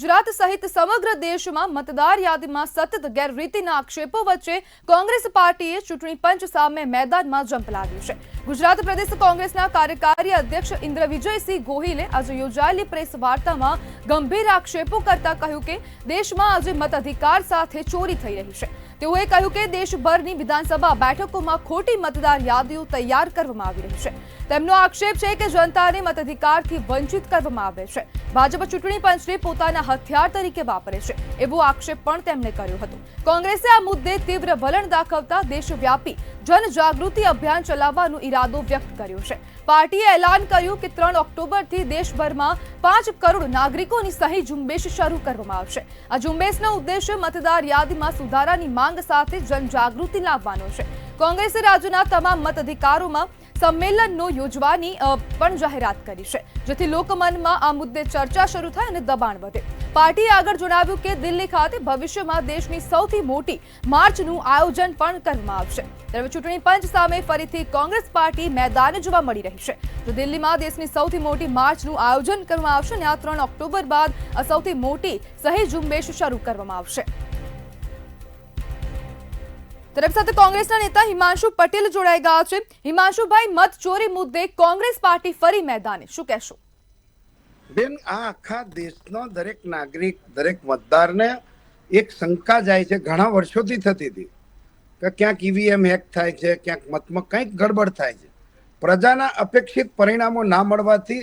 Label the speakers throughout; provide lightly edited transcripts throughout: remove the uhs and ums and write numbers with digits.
Speaker 1: ગુજરાત સહિત સમગ્ર દેશમાં મતદાર યાદીમાં સતત ગેરરીતિના આક્ષેપો વચ્ચે કોંગ્રેસ પાર્ટીએ ચૂંટણી પંચ સામે મેદાનમાં ઝંપલાવ્યું છે। ગુજરાત પ્રદેશ કોંગ્રેસના કાર્યકારી અધ્યક્ષ ઇન્દ્ર વિજયસિંહ ગોહિલે આજે યોજાયેલી પ્રેસ વાર્તામાં ગંભીર આક્ષેપો કરતા કહ્યું કે દેશમાં આજે મતાધિકાર સાથે ચોરી થઈ રહી છે। તેઓએ કહ્યું કે દેશભરની વિધાનસભા બેઠકોમાં ખોટી મતદાર યાદીઓ તૈયાર કરવામાં આવી રહી છે। તેમનો આક્ષેપ છે કે જનતાને મતાધિકારથી વંચિત કરવામાં આવે છે। ભાજપ ચૂંટણી પંચને પોતાના હથિયાર તરીકે વાપરે છે એવો આક્ષેપ પણ તેમણે કર્યો હતો। કોંગ્રેસે આ મુદ્દે તીવ્ર વલણ દાખવતા દેશવ્યાપી જનજાગૃતિ અભિયાન ચલાવવાનો ઈરાદો વ્યક્ત કર્યો છે। પાર્ટીએ એલાન કર્યું કે 3 ઓક્ટોબરથી દેશભરમાં 5 કરોડ નાગરિકોની સહી ઝુંબેશ શરૂ કરવામાં આવશે। આ ઝુંબેશનો ઉદ્દેશ્ય મતદાર યાદીમાં સુધારાની માંગ સાથે જનજાગૃતિ લાવવાનો છે। કોંગ્રેસે રાજ્યના તમામ મતાધિકારોમાં સંમેલનો યોજવાની પણ જાહેરાત કરી છે જેથી લોકમનમાં આ મુદ્દે ચર્ચા શરૂ થાય અને દબાણ વધે। પાર્ટીએ આગળ જણાવ્યું કે દિલ્હી ખાતે ભવિષ્યમાં દેશની સૌથી મોટી માર્ચનું આયોજન પણ કરવામાં આવશે। ત્યારે ચૂંટણી પંચ સામે ફરીથી કોંગ્રેસ પાર્ટી મેદાને જોવા મળી રહી છે। જો દિલ્હીમાં દેશની સૌથી મોટી માર્ચનું આયોજન કરવામાં આવશે અને આ 3 ઓક્ટોબર બાદ આ સૌથી મોટી સહી ઝુંબેશ શરૂ કરવામાં આવશે। तरफ साथ कांग्रेस नेता हिमांशु पटेल जोड़ाई गया है। हिमांशु भाई, मत चोरी मुद्दे कांग्रेस पार्टी फरी मैदाने शुं कहेशो?
Speaker 2: बेन आ आखा देशनो दरेक नागरिक दरेक मतदारने एक शंका जाय छे, घणा वर्षोथी थती थी के क्यांक ईवीएम हेक थाय छे, क्यांक मतमां कंईक गड़बड़ थाय छे। प्रजाना अपेक्षित परिणामों ना मळवाथी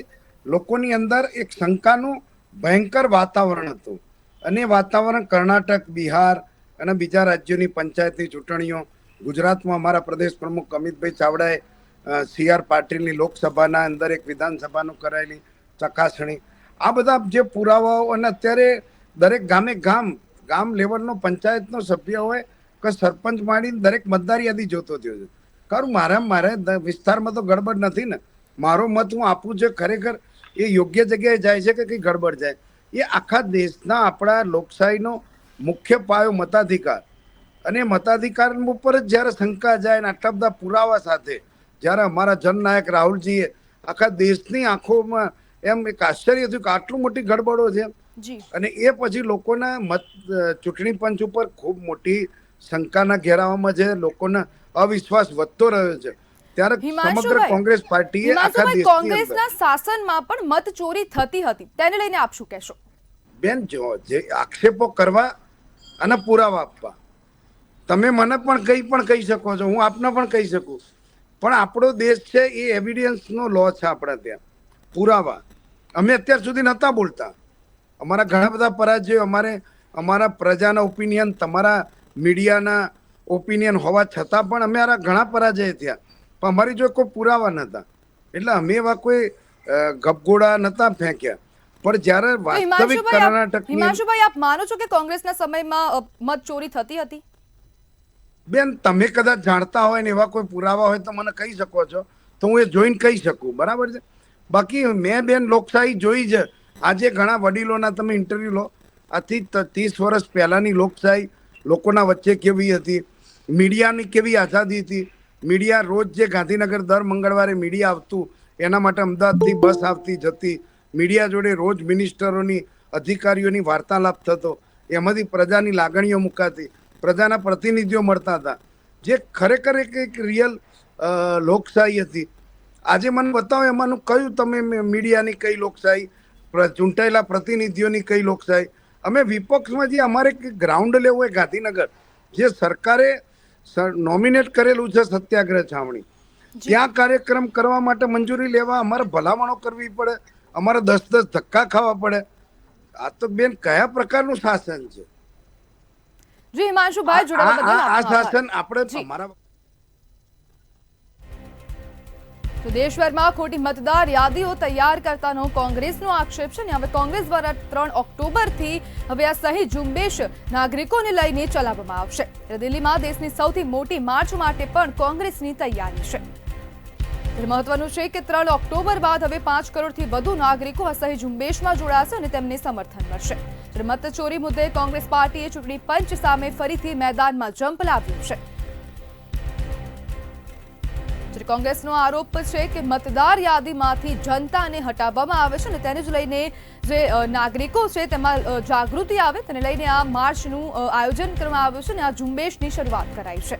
Speaker 2: लोकोनी अंदर एक शंकानुं भयंकर वातावरण हतुं अने वातावरण कर्नाटक, बिहार અને બીજા રાજ્યોની પંચાયતની ચૂંટણીઓ, ગુજરાતમાં અમારા પ્રદેશ પ્રમુખ અમિતભાઈ ચાવડાએ સીઆર પાટીલની લોકસભાના અંદર એક વિધાનસભાનું કરાયેલી ચકાસણી, આ બધા જે પુરાવાઓ અને અત્યારે દરેક ગામે ગામ લેવલનો પંચાયતનો સભ્ય હોય કે સરપંચ માંડીને દરેક મતદાર યાદી જોતો થયો છે। કારણ મારે વિસ્તારમાં તો ગડબડ નથી ને, મારો મત હું આપું છે ખરેખર એ યોગ્ય જગ્યાએ જાય છે કે કંઈ ગડબડ જાય। એ આખા દેશના આપણા લોકશાહીનો मुख्य पायो मताधिकार अने मताधिकार पर ज्यारे शंका जाए आटला बधा पुरावा साथे ज्यारे अमारा जननायक राहुलजीए आखा देशनी आंखोमां एम एक आश्चर्य थयुं के आटली मोटी गड़बड़ो छे अने ए पछी लोकोना मत चूंटणी पंच उपर खूब मोटी शंकाना घेरावामां जे लोकोना अविश्वास वधतो रह्यो छे। त्यारे समग्र कांग्रेस पार्टीए आखा देशनी
Speaker 1: कांग्रेसना शासनमां पण मत चोरी थती हती, तेने लईने आप शुं कहेशो?
Speaker 2: बेन जो जे आक्षेपो करवा અને પુરાવા આપવા, તમે મને પણ કહી શકો છો, હું આપને પણ કહી શકું, પણ આપણો દેશ છે એ એવિડન્સનો લો છે। આપણા ત્યાં પુરાવા અમે અત્યાર સુધી નહોતા બોલતા, અમારા ઘણા બધા પરાજયો અમારા પ્રજાના ઓપિનિયન, તમારા મીડિયાના ઓપિનિયન હોવા છતાં પણ અમારા ઘણા પરાજય થયા, પણ અમારી જો કોઈ પુરાવા નહોતા એટલે અમે એવા કોઈ ગપગોળા નહોતા ફેંક્યા। पर જ્યારે વાસ્તવિક કર્ણાટકની
Speaker 1: હિમાંશુભાઈ, આપ માનો છો કે કોંગ્રેસના સમયમાં મત ચોરી થતી હતી?
Speaker 2: બેન, તમે કદાચ જાણતા હોય ને એવા કોઈ પુરાવા હોય તો મને કહી શકો છો, તો હું એ જોઈને કહી શકું, બરાબર છે। બાકી મેં બેન લોકશાહી જોઈ છે। આજે ઘણા વડીલોના તમે ઇન્ટરવ્યુ લો, આથી 30 વર્ષ પહેલાની લોકશાહી લોકોના વચ્ચે કેવી હતી, મીડિયાની કેવી આઝાદી હતી। મીડિયા રોજ જે ગાંધીનગર દર મંગળવારે મીડિયા આવતું, એના માટે અમદાવાદથી બસ આવતી જતી, મીડિયા જોડે રોજ મિનિસ્ટરોની, અધિકારીઓની વાર્તાલાપ થતો, એમાંથી પ્રજાની લાગણીઓ મુકાતી, પ્રજાના પ્રતિનિધિઓ મળતા હતા, જે ખરેખર એક રિયલ લોકશાહી હતી। આજે મને બતાવો એમાંનું કયું તમે મીડિયાની કઈ લોકશાહી, ચૂંટાયેલા પ્રતિનિધિઓની કઈ લોકશાહી? અમે વિપક્ષમાં જે અમારે ગ્રાઉન્ડ લેવું હોય ગાંધીનગર, જે સરકારે નોમિનેટ કરેલું છે સત્યાગ્રહ છાવણી, ત્યાં કાર્યક્રમ કરવા માટે મંજૂરી લેવા અમારે ભલામણો કરવી પડે, અમારે 10 ધક્કા ખાવા પડે। આ તો બેન કયા પ્રકારનું શાસન છે?
Speaker 1: જી હિમાંશુભાઈ, જોડાવા બદલ
Speaker 2: આ શાસન આપણે અમારા
Speaker 1: તો દેશભરમાં ખોટી મતદાર યાદીઓ તૈયાર કરતાનો કોંગ્રેસનો આક્ષેપ છે ને હવે કોંગ્રેસ દ્વારા 3 ઓક્ટોબરથી હવે આ સહી ઝુંબેશ નાગરિકોને લઈને ચલાવવામાં આવશે। દિલ્હીમાં દેશની સૌથી મોટી માર્ચ માટે પણ કોંગ્રેસની તૈયારી છે। મહત્વનું છે કે 3 ઓક્ટોબર બાદ હવે 5 કરોડથી વધુ નાગરિકો આ સહી ઝુંબેશમાં જોડાશે અને તેમને સમર્થન મળશે। મત ચોરી મુદ્દે કોંગ્રેસ પાર્ટીએ ચૂંટણી પંચ સામે ફરીથી મેદાનમાં ઝંપલાવ્યું છે। કોંગ્રેસનો આરોપ છે કે મતદાર યાદીમાંથી જનતાને હટાવવામાં આવે છે અને તેને જ લઈને જે નાગરિકો છે તેમાં જાગૃતિ આવે તેને લઈને આ માર્ચનું આયોજન કરવામાં આવ્યું છે અને આ ઝુંબેશની શરૂઆત કરાઈ છે.